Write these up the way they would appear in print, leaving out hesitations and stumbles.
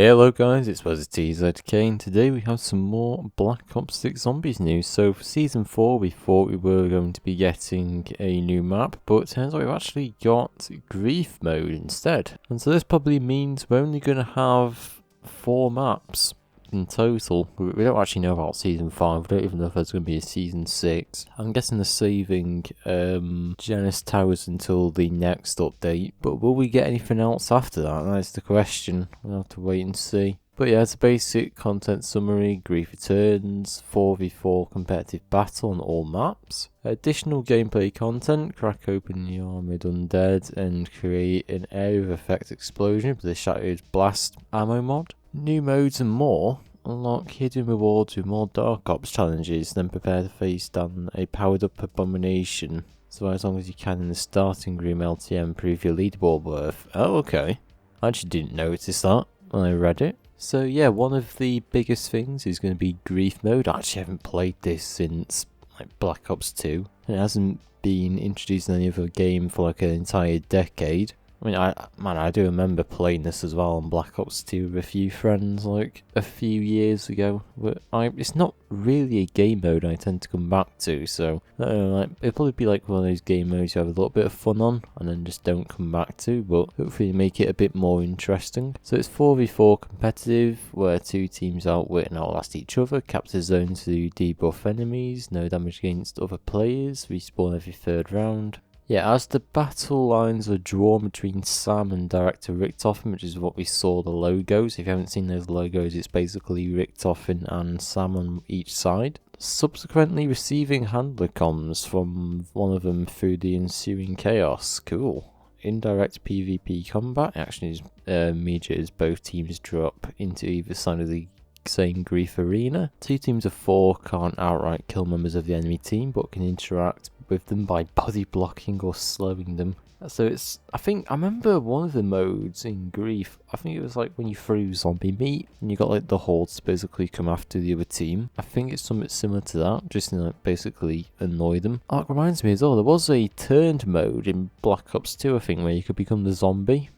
Hello guys, it's TZK, and today we have some more Black Ops 6 Zombies news. So for Season 4 we thought we were going to be getting a new map, but it turns out we've actually got Grief mode instead. And so this probably means we're only going to have 4 maps in total. We don't actually know about Season 5, we don't even know if there's going to be a Season 6. I'm guessing they're saving Janus Towers until the next update, but will we get anything else after that? That's the question. We'll have to wait and see. But yeah, it's a basic content summary. Grief returns, 4v4 competitive battle on all maps. Additional gameplay content, crack open the armoured undead and create an area of effect explosion with the Shattered Blast ammo mod. New modes and more. Unlock hidden rewards with more Dark Ops challenges, then prepare to face down a powered up abomination. So as long as you can in the starting room LTM, prove your leaderboard worth. Oh, okay. I actually didn't notice that when I read it. So yeah, one of the biggest things is going to be Grief mode. I actually haven't played this since like Black Ops 2. And it hasn't been introduced in any other game for like an entire decade. I mean, I do remember playing this as well on Black Ops 2 with a few friends like a few years ago. But it's not really a game mode I tend to come back to, so I don't know, like it'll probably be like one of those game modes you have a little bit of fun on and then just don't come back to, but hopefully make it a bit more interesting. So it's 4v4 competitive, where 2 teams outwit and outlast each other, capture zones to debuff enemies, no damage against other players, respawn every 3rd round. Yeah, as the battle lines are drawn between Sam and Director Richtofen, which is what we saw the logos. If you haven't seen those logos, it's basically Richtofen and Sam on each side. Subsequently receiving handler comms from one of them through the ensuing chaos. Cool. Indirect PvP combat action is immediate as both teams drop into either side of the same Grief arena. 2 teams of 4 can't outright kill members of the enemy team, but can interact with them by body blocking or slowing them. So I remember one of the modes in Grief, I think it was like when you threw zombie meat and you got like the hordes to basically come after the other team. I think it's something similar to that, just to like basically annoy them. Oh, it reminds me as well, there was a turned mode in Black Ops 2 I think, where you could become the zombie.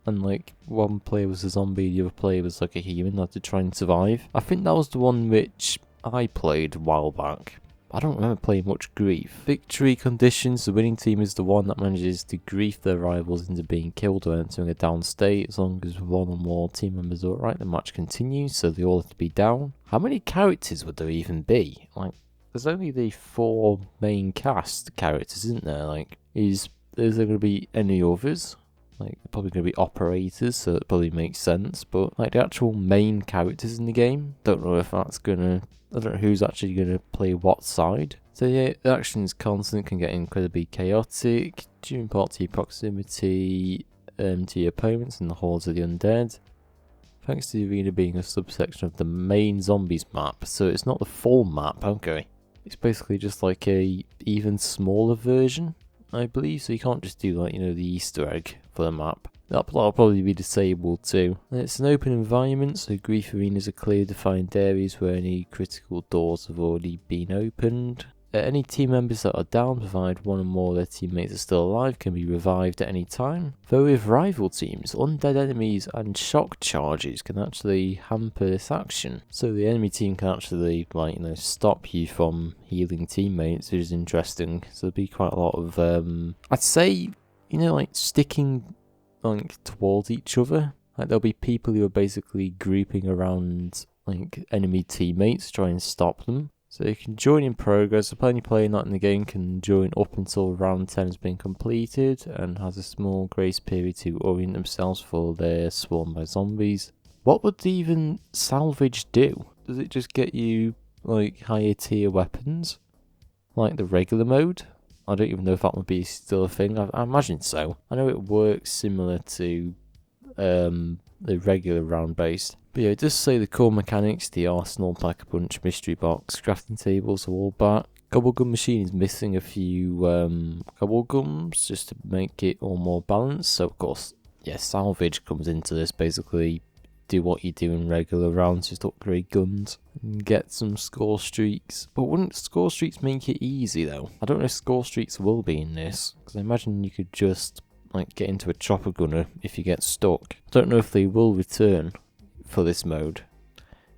And like one player was a zombie, the other player was like a human, had to try and survive. I think that was the one which I played a while back. I don't remember playing much Grief. Victory conditions, the winning team is the one that manages to grief their rivals into being killed or entering a down state. As long as one or more team members are alright, the match continues, so they all have to be down. How many characters would there even be? Like, there's only the 4 main cast characters, isn't there? Like, is there going to be any others? Like, they're probably going to be operators, so it probably makes sense. But, like, the actual main characters in the game, don't know if that's going to... I don't know who's actually going to play what side. So yeah, the action is constant, can get incredibly chaotic, due in part to your proximity to your opponents and the hordes of the undead. Thanks to the arena being a subsection of the main zombies map, so it's not the full map, okay. It's basically just like a even smaller version, I believe, so you can't just do like, you know, the Easter egg for the map. That'll probably be disabled too. And it's an open environment, so Grief arenas are clear defined areas where any critical doors have already been opened. Any team members that are down, provided one or more of their teammates are still alive, can be revived at any time. Though with rival teams, undead enemies and shock charges can actually hamper this action. So the enemy team can actually, like, you know, stop you from healing teammates, which is interesting. So there'll be quite a lot of, I'd say, you know, like sticking like towards each other. Like there'll be people who are basically grouping around like enemy teammates to try and stop them. So you can join in progress. The player playing not in the game can join up until round 10 has been completed and has a small grace period to orient themselves for their swarmed by zombies. What would even salvage do? Does it just get you like higher tier weapons? Like the regular mode? I don't even know if that would be still a thing. I imagine so. I know it works similar to the regular round based. But yeah, it does say the core mechanics, the arsenal, pack-a-punch, mystery box, crafting tables are all back. Gobblegum machine is missing a few gobblegums just to make it all more balanced. So of course, yeah, salvage comes into this, basically do what you do in regular rounds, just upgrade guns and get some score streaks. But wouldn't score streaks make it easy though? I don't know if score streaks will be in this, because I imagine you could just like get into a chopper gunner if you get stuck. I don't know if they will return for this mode.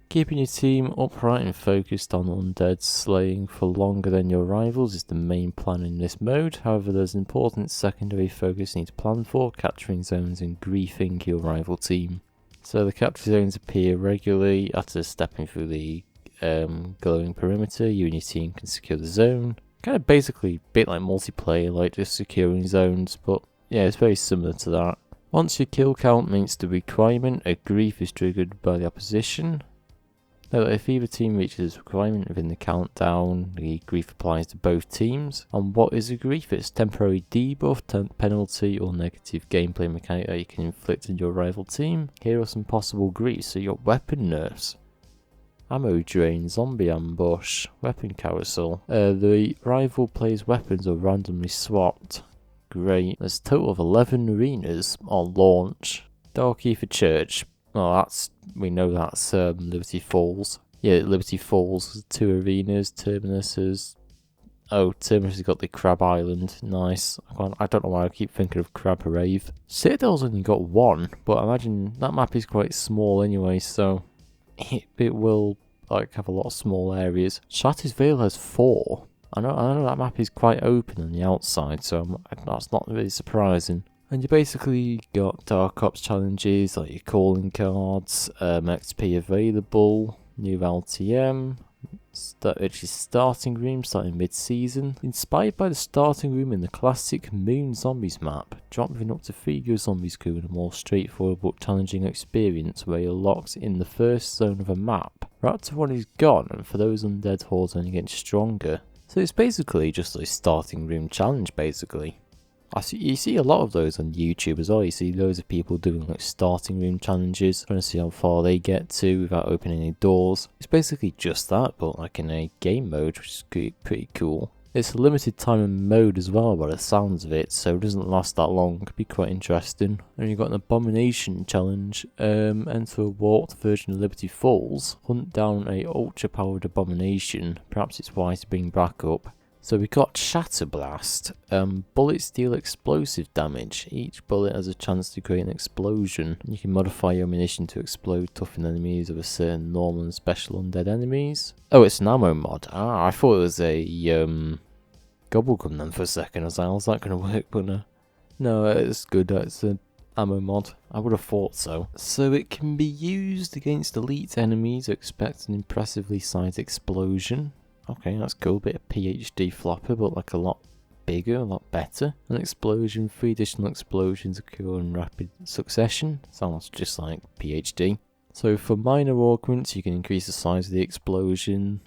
Keeping your team upright and focused on undead slaying for longer than your rivals is the main plan in this mode. However, there's an important secondary focus you need to plan for: capturing zones and griefing your rival team. So the capture zones appear regularly after stepping through the glowing perimeter. You and your team can secure the zone. Kind of basically a bit like multiplayer, like just securing zones, but yeah, it's very similar to that. Once your kill count meets the requirement, a grief is triggered by the opposition. Now, if either team reaches this requirement within the countdown, the grief applies to both teams. And what is a grief? It's temporary debuff, penalty, or negative gameplay mechanic that you can inflict on your rival team. Here are some possible griefs. So you got weapon nerfs, ammo drain, zombie ambush, weapon carousel. The rival player's weapons are randomly swapped. Great. There's a total of 11 arenas on launch. Darkkeeper Church. Well, we know that's Liberty Falls. Yeah, Liberty Falls, 2 arenas. Terminus has got the Crab Island. Nice. I don't know why I keep thinking of Crab Rave. Citadel's only got 1, but I imagine that map is quite small anyway, so it will like have a lot of small areas. Shattered Vale has 4. I know that map is quite open on the outside, so that's not really surprising. And you basically got Dark Ops challenges, like your calling cards, XP available, new LTM, which is starting room starting mid-season. Inspired by the starting room in the classic Moon Zombies map, dropping up to 3 Go Zombies crew in a more straightforward but challenging experience where you're locked in the first zone of a map. Raptor 1 is gone, and for those undead hordes only getting stronger. So it's basically just a starting room challenge, basically. You see a lot of those on YouTube as well. You see loads of people doing like starting room challenges, trying to see how far they get to without opening any doors. It's basically just that, but like in a game mode, which is pretty cool. It's a limited time mode as well by the sounds of it, so it doesn't last that long. Could be quite interesting. And you've got an Abomination challenge. Enter a warped version of Liberty Falls. Hunt down a ultra powered Abomination. Perhaps it's wise to bring back up. So we got Shatter Blast. Bullets deal explosive damage. Each bullet has a chance to create an explosion. You can modify your ammunition to explode toughen enemies of a certain normal and special undead enemies. Oh, it's an ammo mod. I thought it was a gobblegum then for a second. I was like, how's that going to work? But no, it's good. It's an ammo mod. I would have thought so. So it can be used against elite enemies who expect an impressively sized explosion. Okay, that's cool. Bit of PhD flopper, but like a lot bigger, a lot better. An explosion, 3 additional explosions occur in rapid succession. Sounds just like PhD. So for minor augments, you can increase the size of the explosion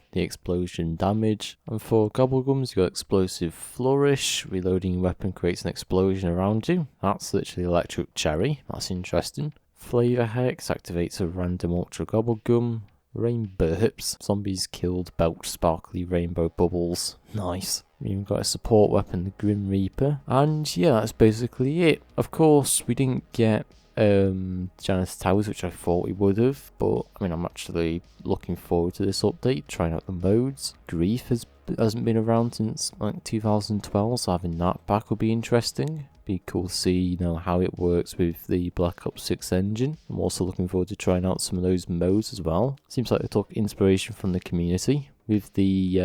damage. And for gobblegums, you got explosive flourish. Reloading your weapon creates an explosion around you. That's literally electric cherry. That's interesting. Flavor hex activates a random ultra gobblegum. Rain burps. Zombies killed belch sparkly rainbow bubbles. Nice. We've got a support weapon, the Grim Reaper. And yeah, that's basically it. Of course, we didn't get Janus Towers, which I thought we would have. But, I mean, I'm actually looking forward to this update, trying out the modes. Grief hasn't been around since like 2012, so having that back would be interesting. Be cool to see, how it works with the Black Ops 6 engine. I'm also looking forward to trying out some of those modes as well. Seems like they took inspiration from the community with the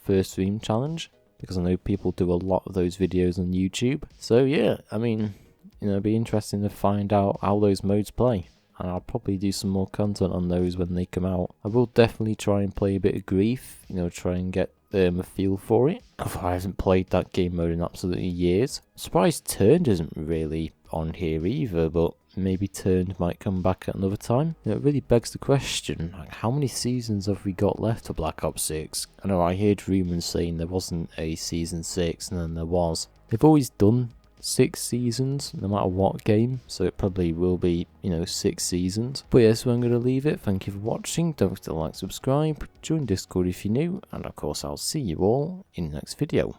first stream challenge, because I know people do a lot of those videos on YouTube. So yeah, I mean, it'd be interesting to find out how those modes play. And I'll probably do some more content on those when they come out. I will definitely try and play a bit of Grief, try and get a feel for it. I haven't played that game mode in absolutely years. I'm surprised Turned isn't really on here either, but maybe Turned might come back at another time. It really begs the question, like, how many seasons have we got left of Black Ops 6? I know I heard rumours saying there wasn't a season 6, and then there was. They've always done 6 seasons, no matter what game, so it probably will be, 6 seasons. But yeah, so I'm going to leave it. Thank you for watching. Don't forget to like, subscribe, join Discord if you're new, and of course I'll see you all in the next video.